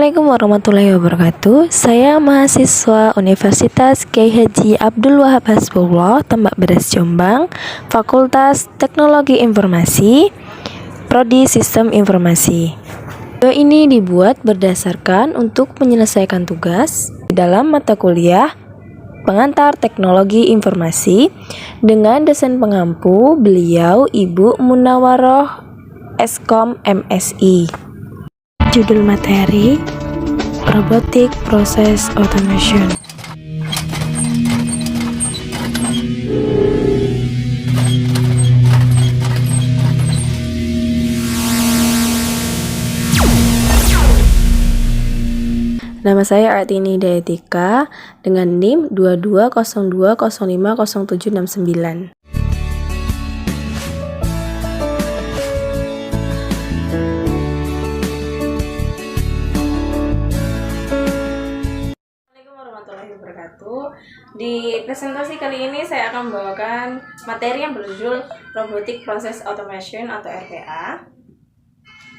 Assalamualaikum warahmatullahi wabarakatuh. Saya mahasiswa Universitas Kyai Haji Abdul Wahab Hasbullah, Tambak Beras Jombang, Fakultas Teknologi Informasi, Prodi Sistem Informasi. Video ini dibuat berdasarkan untuk menyelesaikan tugas di dalam mata kuliah Pengantar Teknologi Informasi dengan dosen pengampu beliau Ibu Munawaroh Eskom MSI. Judul materi Robotic Process Automation. Nama saya Artini Dayatika dengan NIM 2202050769. Di presentasi kali ini saya akan membawakan materi yang berjudul Robotic Process Automation atau RPA.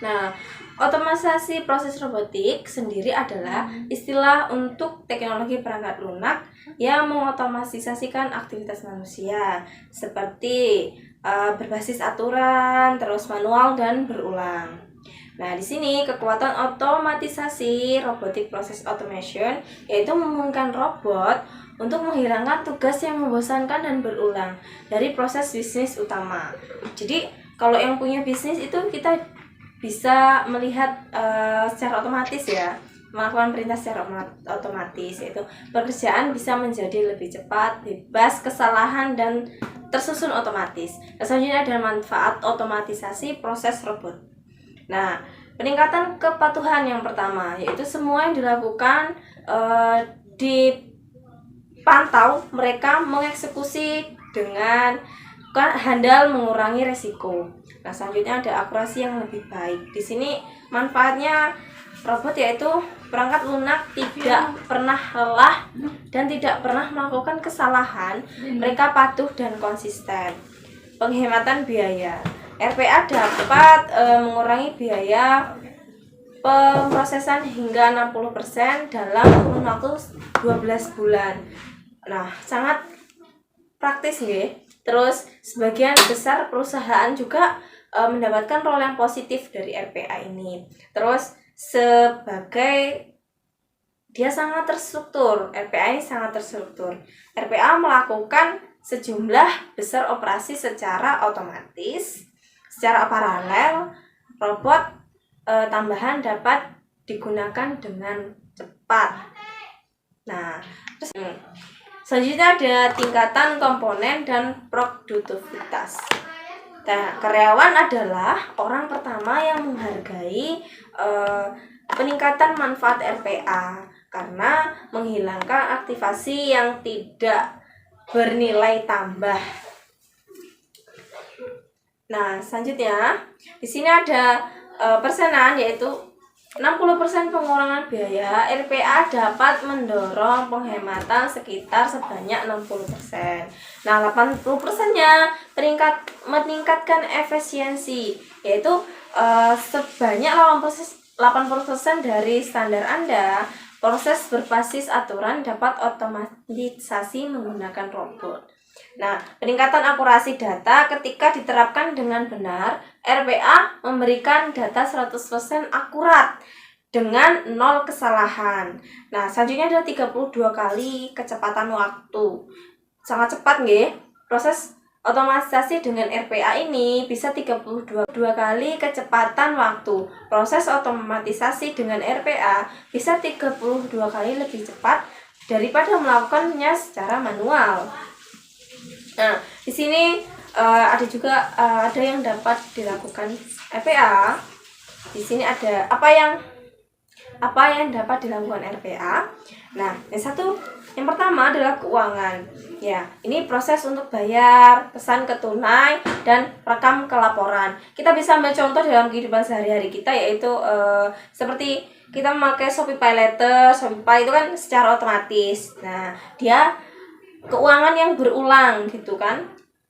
Nah, otomatisasi proses robotik sendiri adalah istilah untuk teknologi perangkat lunak yang mengotomatisasikan aktivitas manusia seperti berbasis aturan, terus manual dan berulang. Nah, di sini kekuatan otomatisasi robotic process automation yaitu memungkinkan robot untuk menghilangkan tugas yang membosankan dan berulang dari proses bisnis utama. Jadi, kalau yang punya bisnis itu kita bisa melihat secara otomatis ya, melakukan perintah secara otomatis, yaitu pekerjaan bisa menjadi lebih cepat, bebas kesalahan dan tersusun otomatis. Selanjutnya ada manfaat otomatisasi proses robot. Nah, peningkatan kepatuhan yang pertama yaitu semua yang dilakukan dipantau, mereka mengeksekusi dengan handal mengurangi resiko. Nah, selanjutnya ada akurasi yang lebih baik. Di sini manfaatnya robot yaitu perangkat lunak tidak pernah lelah dan tidak pernah melakukan kesalahan. Mereka patuh dan konsisten. Penghematan biaya. RPA dapat mengurangi biaya pemrosesan hingga 60% dalam kurun waktu 12 bulan. Nah, sangat praktis nggih. Terus sebagian besar perusahaan juga mendapatkan role yang positif dari RPA ini. Terus sebagai dia sangat terstruktur, RPA ini sangat terstruktur. RPA melakukan sejumlah besar operasi secara otomatis. Secara paralel, robot tambahan dapat digunakan dengan cepat. Nah, terus selanjutnya ada tingkatan komponen dan produktivitas. Nah, karyawan adalah orang pertama yang menghargai peningkatan manfaat RPA karena menghilangkan aktivasi yang tidak bernilai tambah. Nah, selanjutnya di sini ada persenan yaitu 60% pengurangan biaya. RPA dapat mendorong penghematan sekitar sebanyak 60%. Nah, 80%-nya meningkatkan efisiensi yaitu sebanyak 80% dari standar Anda. Proses berbasis aturan dapat otomatisasi menggunakan robot. Nah, peningkatan akurasi data ketika diterapkan dengan benar, RPA memberikan data 100% akurat dengan 0 kesalahan. Nah, selanjutnya ada 32 kali kecepatan waktu. Sangat cepat nggih. Proses otomatisasi dengan RPA ini bisa 32 kali kecepatan waktu. Proses otomatisasi dengan RPA bisa 32 kali lebih cepat daripada melakukannya secara manual. Nah, di sini ada juga ada yang dapat dilakukan RPA. Di sini ada apa yang dapat dilakukan RPA. Nah, yang pertama adalah keuangan. Ya, ini proses untuk bayar, pesan ke tunai dan rekam ke laporan. Kita bisa ambil contoh dalam kehidupan sehari-hari kita yaitu seperti kita memakai Shopee Pay Later, Shopee Pay itu kan secara otomatis. Nah, dia keuangan yang berulang gitu kan.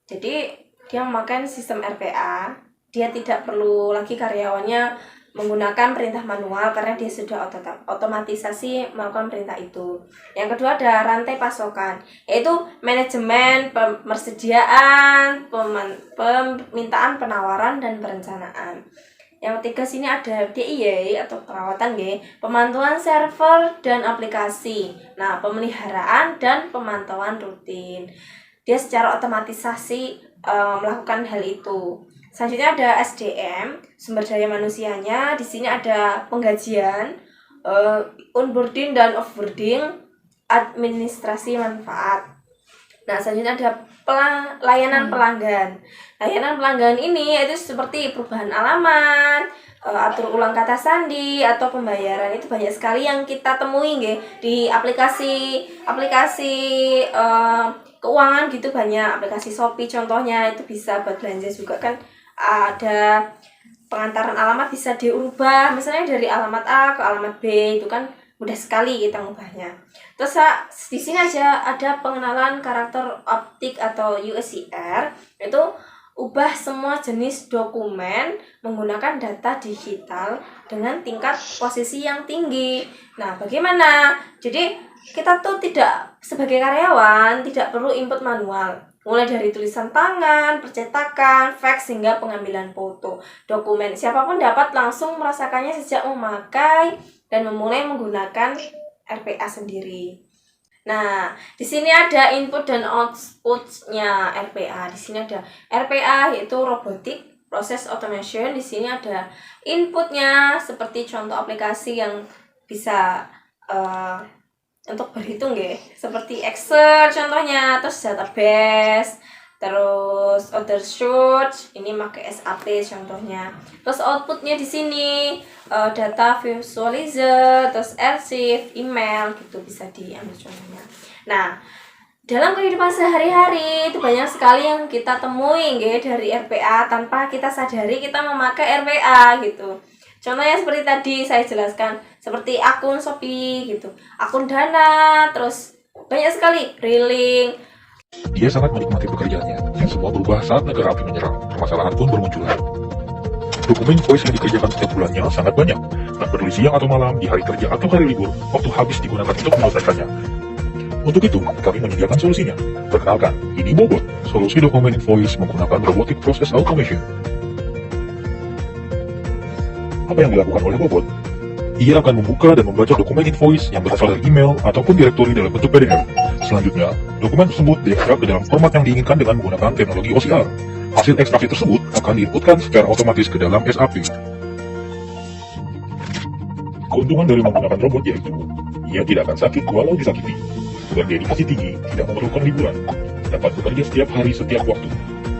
Jadi dia memakai sistem RPA. Dia tidak perlu lagi karyawannya menggunakan perintah manual karena dia sudah otomatisasi melakukan perintah itu. Yang kedua ada rantai pasokan, yaitu manajemen, persediaan, permintaan, penawaran, dan perencanaan. Yang ketiga sini ada DIY atau perawatan pemantauan server dan aplikasi. Nah, pemeliharaan dan pemantauan rutin. Dia secara otomatisasi melakukan hal itu. Selanjutnya ada SDM, sumber daya manusianya. Di sini ada penggajian, onboarding dan offboarding, administrasi manfaat. Nah, selanjutnya ada layanan pelanggan. Layanan pelanggan ini yaitu seperti perubahan alamat, atur ulang kata sandi, atau pembayaran. Itu banyak sekali yang kita temui di aplikasi keuangan gitu, banyak aplikasi Shopee contohnya, itu bisa buat belanja juga kan. Ada pengantaran alamat bisa diubah, misalnya dari alamat A ke alamat B, itu kan mudah sekali kita mengubahnya. Terus di sini aja ada pengenalan karakter optik atau USCR, itu ubah semua jenis dokumen menggunakan data digital dengan tingkat posisi yang tinggi. Nah, bagaimana? Jadi kita tuh tidak sebagai karyawan tidak perlu input manual. Mulai dari tulisan tangan, percetakan, fax, hingga pengambilan foto dokumen. Siapapun dapat langsung merasakannya sejak memakai dan memulai menggunakan RPA sendiri. Nah, di sini ada input dan output-nya RPA. Di sini ada RPA yaitu robotic process automation. Di sini ada inputnya seperti contoh aplikasi yang bisa untuk berhitung seperti Excel contohnya, terus database, terus order search, ini pakai SAP contohnya. Terus outputnya di sini data visualizer, terus archive, email gitu bisa diambil contohnya. Nah, dalam kehidupan sehari-hari itu banyak sekali yang kita temui dari RPA tanpa kita sadari kita memakai RPA gitu. Contohnya seperti tadi saya jelaskan, seperti akun Shopee gitu, akun Dana, terus banyak sekali Railing. Dia sangat menikmati pekerjaannya, yang semua berubah saat negara api menyerang. Permasalahan pun bermunculan. Dokumen invoice yang dikerjakan setiap bulannya sangat banyak, tak peduli siang atau malam, di hari kerja atau hari libur, waktu habis digunakan untuk menyelesaikannya. Untuk itu, kami menyediakan solusinya. Perkenalkan, ini Bobot, solusi dokumen invoice menggunakan robotic process automation. Apa yang dilakukan oleh Bobot? Ia akan membuka dan membaca dokumen invoice yang berasal dari email ataupun direktori dalam bentuk PDF. Selanjutnya, dokumen tersebut diekstrak ke dalam format yang diinginkan dengan menggunakan teknologi OCR. Hasil ekstraksi tersebut akan diinputkan secara otomatis ke dalam SAP. Keuntungan dari menggunakan robot yaitu, ia tidak akan sakit walau disakiti, berdedikasi tinggi, tidak memerlukan liburan, dapat bekerja setiap hari setiap waktu,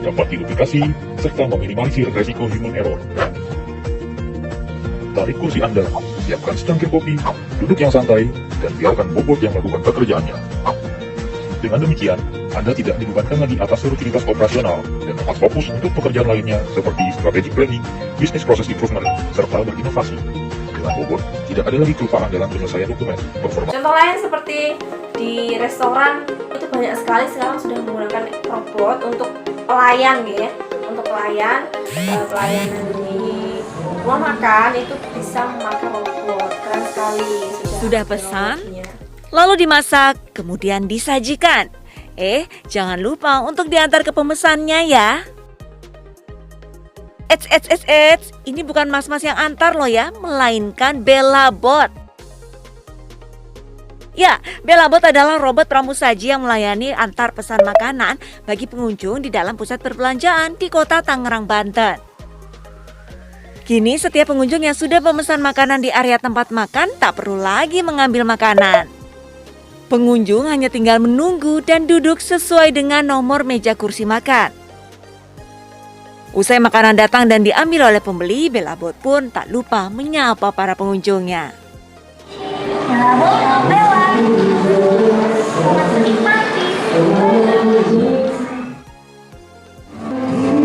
dapat diduplikasi, serta meminimalisir resiko human error. Tarik kursi Anda, siapkan secangkir kopi, duduk yang santai, dan biarkan Bobot yang melakukan pekerjaannya. Dengan demikian, Anda tidak dibebankan lagi atas rutinitas operasional dan dapat fokus untuk pekerjaan lainnya seperti strategic planning, business process improvement, serta berinovasi. Dengan Bobot, tidak ada lagi kelupaan dalam penyelesaian dokumen. Contoh lain seperti di restoran, itu banyak sekali sekarang sudah menggunakan robot untuk pelayan untuk pelayanan di rumah makan itu bisa memakai robot. Keren sekali. Sudah pesan? Lalu dimasak, kemudian disajikan. Jangan lupa untuk diantar ke pemesannya ya. Ini bukan mas-mas yang antar loh ya, melainkan Belabot. Ya, Belabot adalah robot pramusaji yang melayani antar pesan makanan bagi pengunjung di dalam pusat perbelanjaan di kota Tangerang, Banten. Kini setiap pengunjung yang sudah memesan makanan di area tempat makan tak perlu lagi mengambil makanan. Pengunjung hanya tinggal menunggu dan duduk sesuai dengan nomor meja kursi makan. Usai makanan datang dan diambil oleh pembeli, Belabot pun tak lupa menyapa para pengunjungnya.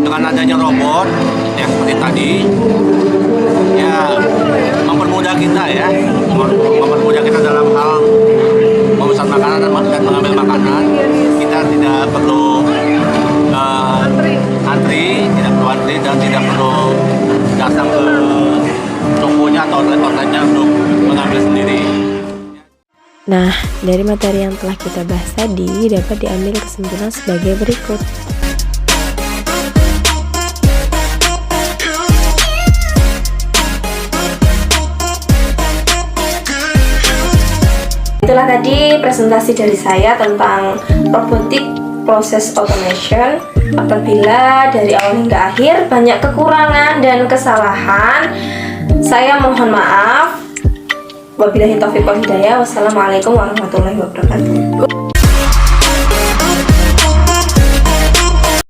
Dengan adanya robot yang seperti tadi, ya mempermudah kita ya, mempermudah kita dalam hal memesan makanan dan mengambil makanan. Kita tidak perlu antri dan tidak perlu datang ke Nah, dari materi yang telah kita bahas tadi dapat diambil kesimpulan sebagai berikut. Itulah tadi presentasi dari saya tentang robotic process automation. Apabila dari awal hingga akhir banyak kekurangan dan kesalahan, saya mohon maaf. Wabillahi taufiq wal hidayah. Wassalamualaikum warahmatullahi wabarakatuh.